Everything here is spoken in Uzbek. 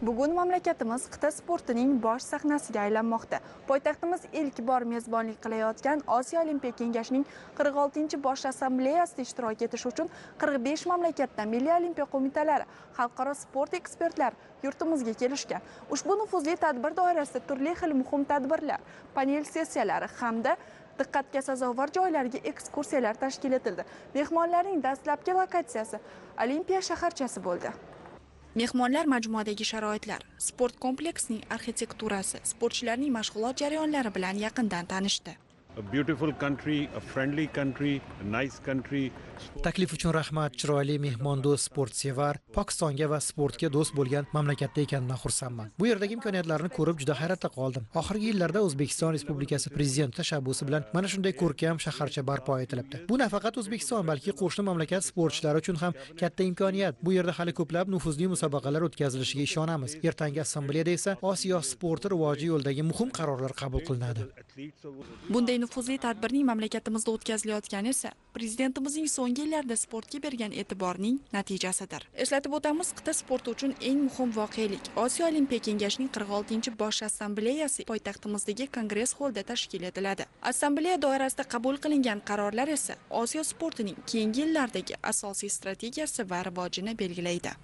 Bugun mamlakatimiz qit'a sportining bosh sahnasiga aylanmoqda. Poytaxtimiz ilk bor mezbonlik qilayotgan Osiyo Olimpiya Kengashining 46-bosh assambleyasida ishtirok etish uchun 45 mamlakatdan Milliy olimpiya qo'mitalari, xalqaro sport ekspertlari yurtimizga kelishgan. Ushbu nufuzli tadbir doirasida turli xil muhim tadbirlar, panel sessiyalari hamda diqqatga sazovor joylarga ekskursiyalar tashkil etildi. Mehmonlarning dastlabki lokatsiyasi Olimpiya shaharchasi bo'ldi. Mehmonlar majmuadagi sharoitlar, sport kompleksining arxitekturasi, sportchilarning mashg'ulot jarayonlari bilan yaqindan tanishdi. A beautiful country, a friendly country, a nice country. Taklif uchun rahmat. Chiroyli, mehmondo'st, sportsevar, Pokistonga va sportga do'st bo'lgan mamlakatda ekanimdan xursandman. Bu yerdagi imkoniyatlarni ko'rib juda hayratda qoldim. Oxirgi yillarda O'zbekiston Respublikasi Prezidenti tashabbusi bilan mana shunday ko'rkam shaharcha barpo etilibdi. Bu nafaqat O'zbekiston, balki qo'shni mamlakat sportchilari uchun ham katta imkoniyat. Bu yerda hali ko'plab nufuzli musobaqalar o'tkazilishiga ishonamiz. Ertangi assambleyada esa Osiyo sporti rivoji yo'lidagi muhim qarorlar qabul qilinadi. Bunday nufuzli tadbirning mamlakatimizda o'tkazilayotgani esa prezidentimizning so'nggi yillarda sportga bergan e'tiborning natijasidir. Eslatib o'tamiz, qit'a sporti uchun eng muhim voqelik Osiyo Olimpiya Kengashining 46-bosh assambleyasi poytaxtimizdagi Kongress xollida tashkil etiladi. Assambleya doirasida qabul qilingan qarorlar esa Osiyo sportining keyingi yillardagi asosiy strategiyasi va rivojini belgilaydi.